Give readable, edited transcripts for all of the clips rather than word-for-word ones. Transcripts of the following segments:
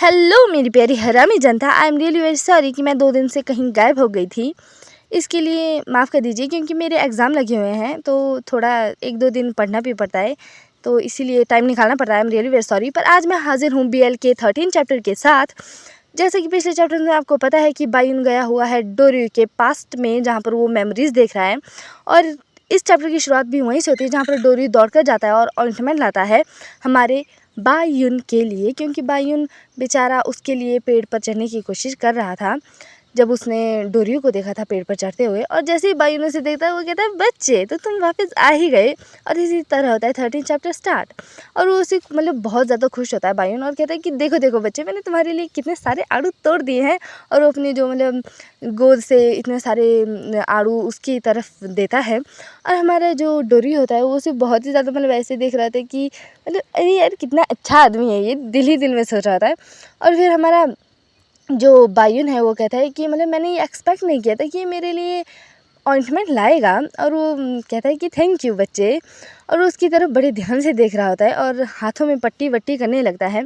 Hello मेरी प्यारी हरामी जनता। I am really very sorry कि मैं 2 दिन से कहीं गायब हो गई थी। इसके लिए माफ़ कर दीजिए क्योंकि मेरे एग्ज़ाम लगे हुए हैं तो थोड़ा 1-2 दिन पढ़ना भी पड़ता है, तो इसीलिए टाइम निकालना पड़ता है। I am really very sorry. पर आज मैं हाज़िर हूँ BL के 13 चैप्टर के साथ। जैसे कि पिछले चैप्टर में आपको पता है कि बायुन गया हुआ है डोरयू के पास्ट में, जहाँ पर वो मेमोरीज़ देख रहा है। और इस चैप्टर की शुरुआत भी वहीं से होती है जहाँ पर डोरयू दौड़कर जाता है और ऑइंटमेंट लाता है हमारे बायुन के लिए, क्योंकि बायुन बेचारा उसके लिए पेड़ पर चढ़ने की कोशिश कर रहा था जब उसने डोरियो को देखा था पेड़ पर चढ़ते हुए। और जैसे ही बायुन उसे देखता है वो कहता है बच्चे तो तुम वापस आ ही गए। और इसी तरह होता है 13 चैप्टर स्टार्ट। और वो उसे बहुत ज़्यादा खुश होता है बायुन, और कहता है कि देखो देखो बच्चे, मैंने तुम्हारे लिए कितने सारे आड़ू तोड़ दिए हैं। और वो अपनी जो गोद से इतने सारे आड़ू उसकी तरफ देता है। और हमारा जो डोरियो होता है वो उसे बहुत ही ज़्यादा ऐसे देख रहा था कि अरे यार कितना अच्छा आदमी है ये, दिल ही दिल में सोच रहा था। और फिर हमारा जो बायुन है वो कहता है कि मैंने ये एक्सपेक्ट नहीं किया था कि ये मेरे लिए ऑइंटमेंट लाएगा। और वो कहता है कि थैंक यू बच्चे। और वो उसकी तरफ बड़े ध्यान से देख रहा होता है और हाथों में पट्टी वट्टी करने लगता है।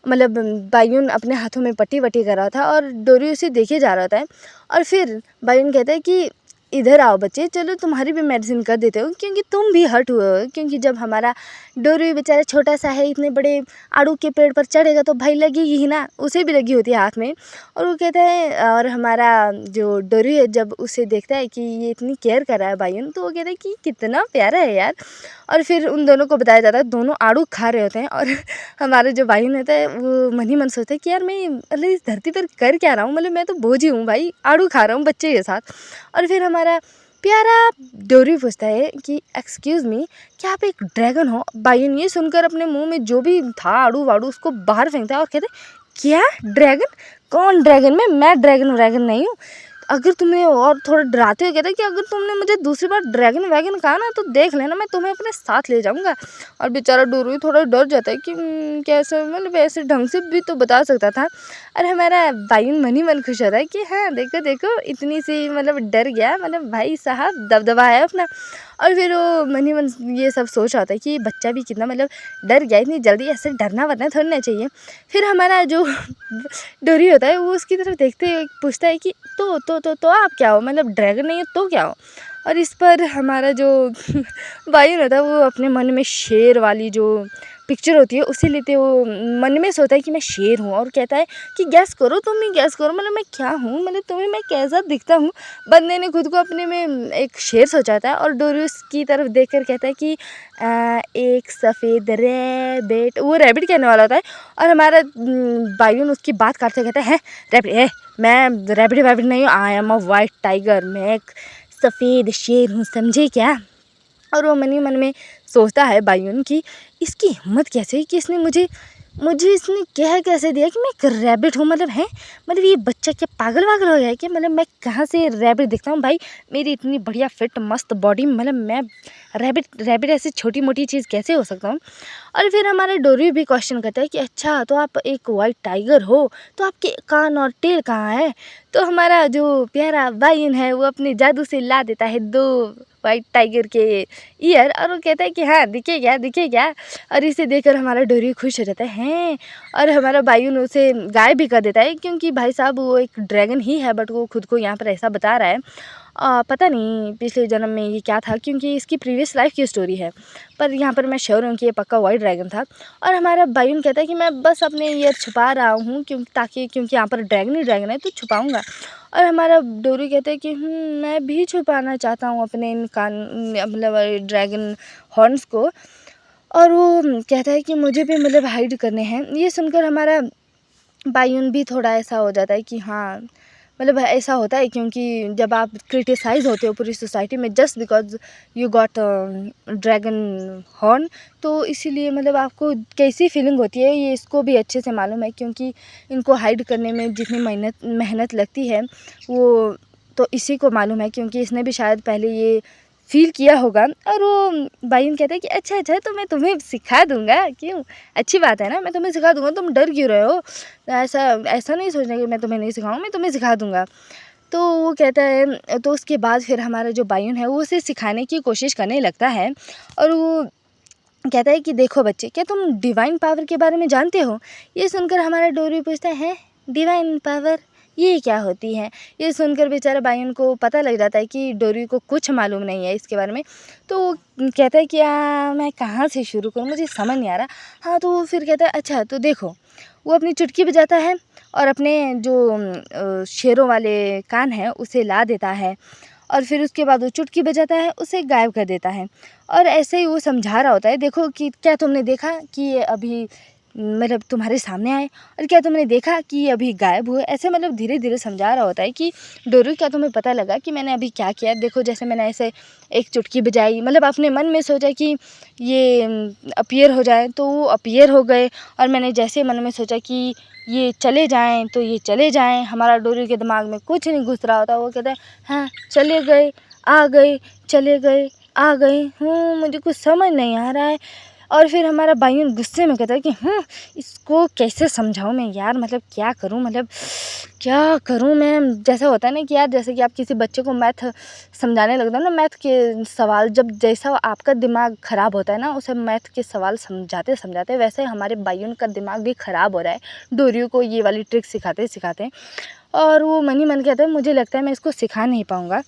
बायुन अपने हाथों में पट्टी वट्टी कर रहा था और डोरी उसे देखे जा रहा होता है। और फिर बायुन कहता है कि इधर आओ बच्चे, चलो तुम्हारी भी मेडिसिन कर देते हो क्योंकि तुम भी हर्ट हुए हो। क्योंकि जब हमारा डोरी बेचारा छोटा सा है, इतने बड़े आड़ू के पेड़ पर चढ़ेगा तो भाई लगेगी ही ना, उसे भी लगी होती है हाथ में। और वो कहता है, और हमारा जो डोरी है जब उसे देखता है कि ये इतनी केयर कर रहा है बायुन, तो वो कहता है कि कितना प्यारा है यार। और फिर उन दोनों को बताया जाता है, दोनों आड़ू खा रहे होते हैं। और हमारा जो बायुन होता है वो मन ही मन सोचता है कि यार मैं इस धरती पर कर क्या रहा हूँ, मैं तो बोझ ही हूँ भाई, आड़ू खा रहा हूँ बच्चे के साथ। और फिर हमारा प्यारा डोरी पूछता है कि एक्सक्यूज़ मी, क्या आप एक ड्रैगन हो? बायुन ये सुनकर अपने मुंह में जो भी था आड़ू वाड़ू उसको बाहर फेंकता है और कहते हैं क्या ड्रैगन? कौन ड्रैगन? मैं ड्रैगन व्रैगन नहीं हूँ। अगर तुमने, और थोड़ा डराते हुए कहता है कि अगर तुमने मुझे दूसरी बार ड्रैगन वैगन कहा ना तो देख लेना, मैं तुम्हें अपने साथ ले जाऊंगा। और बेचारा डोरी थोड़ा डर जाता है कि कैसे, ऐसे ढंग से भी तो बता सकता था। और हमारा बायुन मन ही मन खुश होता है कि हाँ देखो देखो, इतनी सी डर गया, भाई साहब दबदबा है अपना। और फिर वो मन ही मन ये सब सोच रहा था कि बच्चा भी कितना डर गया, इतनी जल्दी ऐसे डरना वरना थोड़ी ना चाहिए। फिर हमारा जो डोरी होता है वो उसकी तरफ देखते हुए पूछता है कि तो आप क्या हो? ड्रैगन नहीं हो तो क्या हो? और इस पर हमारा जो बायुन होता है वो अपने मन में शेर वाली जो पिक्चर होती है उसे लेते वो मन में सोचता है कि मैं शेर हूँ। और कहता है कि गैस करो, तुम ही गैस करो, मैं क्या हूँ, तुम्हें मैं कैसा दिखता हूँ। बंदे ने खुद को अपने में एक शेर सोचा था और डोरियस की तरफ देखकर कहता है कि एक सफ़ेद रैबिट, वो रैबिट कहने वाला होता है। और हमारा बायुन उसकी बात काटते कहता है रैबिट है, मैं रैबिट वैबिट नहीं हूँ, I am a white tiger, मैं एक सफ़ेद शेर हूँ, समझे क्या? और वो मन ही मन में सोचता है बायुन कि इसकी हिम्मत कैसे है कि इसने मुझे मुझे इसने कह कैसे दिया कि मैं एक रैबिट हूँ। है ये बच्चा क्या पागल वागल हो गया है कि मैं कहाँ से रैबिट दिखता हूँ भाई, मेरी इतनी बढ़िया फिट मस्त बॉडी, मैं रैबिट रैबिट ऐसी छोटी मोटी चीज़ कैसे हो सकता हूँ। और फिर हमारा डोरी भी क्वेश्चन करता है कि अच्छा तो आप एक वाइट टाइगर हो, तो आपके कान और टेल कहाँ है? तो हमारा जो प्यारा बायुन है वो अपने जादू से ला देता है 2 वाइट टाइगर के ईयर, और वो कहता है कि हाँ दिखे क्या दिखे क्या। और इसे देखकर हमारा डोरी खुश हो जाता है हैं। और हमारा बायुन उसे गायब भी कर देता है क्योंकि भाई साहब वो एक ड्रैगन ही है, बट वो खुद को यहाँ पर ऐसा बता रहा है। पता नहीं पिछले जन्म में ये क्या था क्योंकि इसकी प्रीवियस लाइफ की स्टोरी है, पर यहाँ पर मैं श्योर हूँ कि ये पक्का वाइट ड्रैगन था। और हमारा बायुन कहता है कि मैं बस अपने ईयर छुपा रहा हूँ क्योंकि यहाँ पर ड्रैगन ही ड्रैगन है तो छुपाऊँगा। और हमारा डोरी कहता है कि मैं भी छुपाना चाहता हूँ अपने इन कान, ड्रैगन हॉर्न्स को। और वो कहता है कि मुझे भी हाइड करने हैं। ये सुनकर हमारा बायुन भी थोड़ा ऐसा हो जाता है कि हाँ ऐसा होता है क्योंकि जब आप क्रिटिसाइज़ होते हो पूरी सोसाइटी में just because you got dragon horn, तो इसीलिए आपको कैसी फीलिंग होती है ये इसको भी अच्छे से मालूम है क्योंकि इनको हाइड करने में जितनी मेहनत लगती है वो तो इसी को मालूम है क्योंकि इसने भी शायद पहले ये फ़ील किया होगा। और वो बायुन कहता है कि अच्छा तो मैं तुम्हें सिखा दूँगा, क्यों, अच्छी बात है ना, मैं तुम्हें सिखा दूँगा, तुम डर क्यों रहे हो? ऐसा ऐसा नहीं सोचना कि मैं तुम्हें नहीं सिखाऊँ, मैं तुम्हें सिखा दूँगा। तो वो कहता है, तो उसके बाद फिर हमारा जो बायुन है वो उसे सिखाने की कोशिश करने लगता है। और वो कहता है कि देखो बच्चे, क्या तुम डिवाइन पावर के बारे में जानते हो? ये सुनकर हमारा डोरी पूछता है डिवाइन पावर ये क्या होती है? ये सुनकर बेचारा बायन को पता लग जाता है कि डोरी को कुछ मालूम नहीं है इसके बारे में। तो वो कहता है कि मैं कहाँ से शुरू करूँ, मुझे समझ नहीं आ रहा। हाँ, तो वो फिर कहता है अच्छा तो देखो, वो अपनी चुटकी बजाता है और अपने जो शेरों वाले कान हैं उसे ला देता है, और फिर उसके बाद वो चुटकी बजाता है, उसे गायब कर देता है। और ऐसे ही वो समझा रहा होता है, देखो कि क्या तुमने देखा कि ये अभी मतलब तुम्हारे सामने आए, और क्या तुमने देखा कि ये अभी गायब हुए। ऐसे मतलब धीरे धीरे समझा रहा होता है कि डोरू, क्या तुम्हें पता लगा कि मैंने अभी क्या किया? देखो जैसे मैंने ऐसे एक चुटकी बजाई, मतलब अपने मन में सोचा कि ये अपीयर हो जाए तो वो अपीयर हो गए, और मैंने जैसे मन में सोचा कि ये चले जाएं तो ये चले जाएं। हमारा डोरी के दिमाग में कुछ नहीं घुस रहा होता, वो कहता है हाँ चले गए, आ गए, चले गए, आ गए, मुझे कुछ समझ नहीं आ रहा है। और फिर हमारा भाई गुस्से में कहता है कि इसको कैसे समझाऊं मैं यार, मतलब क्या करूं, मतलब क्या करूं मैं। जैसा होता है ना कि यार, जैसे कि आप किसी बच्चे को मैथ समझाने लगते हो ना, मैथ के सवाल जब जैसा आपका दिमाग ख़राब होता है ना, उसे मैथ के सवाल समझाते समझाते, वैसे हमारे भाइयों का दिमाग भी ख़राब हो रहा है डोरियों को ये वाली ट्रिक सिखाते सिखाते। और वो मन ही मन कहता है मुझे लगता है मैं इसको सिखा नहीं पाऊँगा।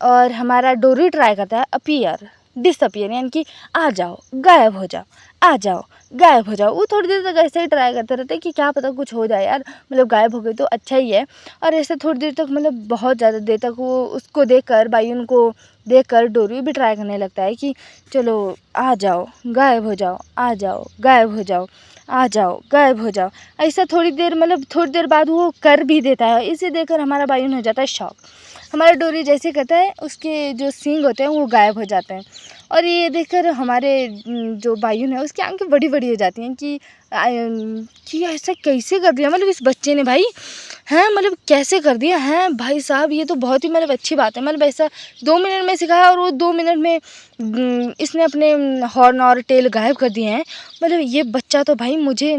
और हमारा डोरी ट्राई करता है अपीयर डिसअपियर, यानी कि आ जाओ, गायब हो जाओ, आ जाओ, गायब हो जाओ। वो थोड़ी देर तक ऐसे ही ट्राई करते रहते हैं कि क्या पता कुछ हो जाए यार, मतलब गायब हो गई तो अच्छा ही है। और ऐसे थोड़ी देर तक, मतलब बहुत ज़्यादा देर तक वो उसको देखकर, बायुन को देखकर डोरी भी ट्राई करने लगता है कि चलो आ जाओ, गायब हो जाओ, आ जाओ, गायब हो जाओ, आ जाओ, गायब हो जाओ। ऐसा थोड़ी देर, मतलब थोड़ी देर बाद वो कर भी देता है। इसे देखकर हमारा बायुन हो जाता है शॉक। हमारा डोरी जैसे करता है, उसके जो सींग होते हैं वो गायब हो जाते हैं। और ये देखकर हमारे जो बायुन है उसकी आंखें बड़ी बड़ी हो जाती हैं कि ऐसा कैसे कर दिया, मतलब इस बच्चे ने भाई, हैं मतलब कैसे कर दिया हैं भाई साहब। ये तो बहुत ही मतलब अच्छी बात है, मतलब ऐसा 2 मिनट में सिखाया और वो 2 मिनट में इसने अपने हॉर्न और टेल गायब कर दिए हैं। मतलब ये बच्चा तो भाई मुझे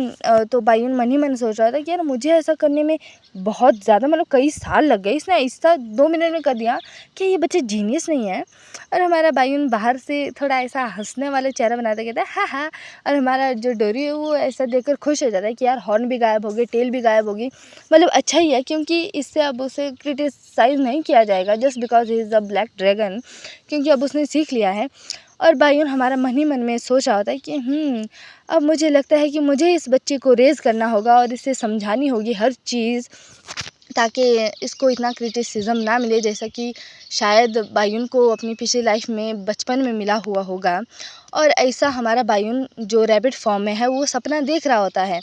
तो बायुन मन ही मन सोच रहा था कि यार मुझे ऐसा करने में बहुत ज़्यादा, मतलब कई साल लग गए, इसने ऐसा 2 मिनट में कर दिया कि ये बच्चे जीनियस नहीं है। और हमारा बायुन बाहर से थोड़ा ऐसा हंसने वाला चेहरा बनाता कहता है हाँ हाँ। और हमारा जो डोरी है वो ऐसा देखकर खुश हो जाता है कि यार हॉर्न भी गायब हो गई, टेल भी गायब होगी, मतलब अच्छा ही है, क्योंकि इससे अब उसे क्रिटिसाइज़ नहीं किया जाएगा just because he is a black dragon, क्योंकि अब उसने सीख लिया है। और बायुन हमारा मन ही मन में सोच रहा होता है कि अब मुझे लगता है कि मुझे इस बच्चे को रेज़ करना होगा और इसे समझानी होगी हर चीज़, ताकि इसको इतना क्रिटिसिज्म ना मिले जैसा कि शायद बायुन को अपनी पिछली लाइफ में बचपन में मिला हुआ होगा। और ऐसा हमारा बायुन जो रैबिट फॉर्म में है वो सपना देख रहा होता है।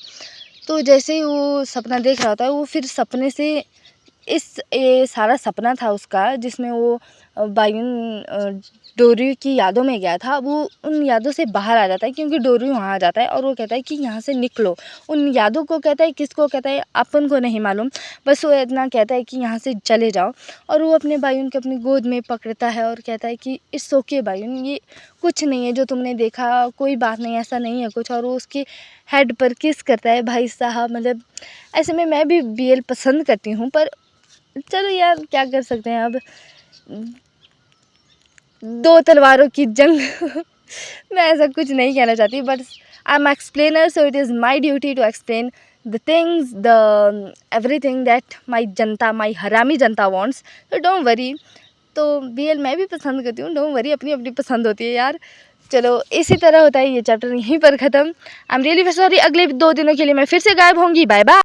तो जैसे ही वो सपना देख रहा होता है, वो फिर सपने से ये सारा सपना था उसका जिसमें वो बायुन डोरी की यादों में गया था, वो उन यादों से बाहर आ जाता है, क्योंकि डोरी वहाँ आ जाता है और वो कहता है कि यहाँ से निकलो। उन यादों को कहता है, किसको कहता है अपन को नहीं मालूम, बस वो इतना कहता है कि यहाँ से चले जाओ। और वो अपने बायुन को अपनी गोद में पकड़ता है और कहता है कि इट्स ओके बायुन, ये कुछ नहीं है जो तुमने देखा, कोई बात नहीं, ऐसा नहीं है कुछ। और वो उसके हेड पर किस करता है भाई साहब। मतलब ऐसे में मैं भी BL पसंद करती हूँ, पर चलो यार क्या कर सकते हैं अब, दो तलवारों की जंग मैं ऐसा कुछ नहीं कहना चाहती, but I am explainer, so it is my duty to explain the things, the everything that my हरामी जनता वांट्स, तो डोंट वरी। तो BL मैं भी पसंद करती हूँ, डोंट वरी, अपनी अपनी पसंद होती है यार। चलो इसी तरह होता है ये चैप्टर यहीं पर ख़त्म। आई एम रियली सॉरी, अगले 2 दिनों के लिए मैं फिर से गायब होंगी। Bye bye.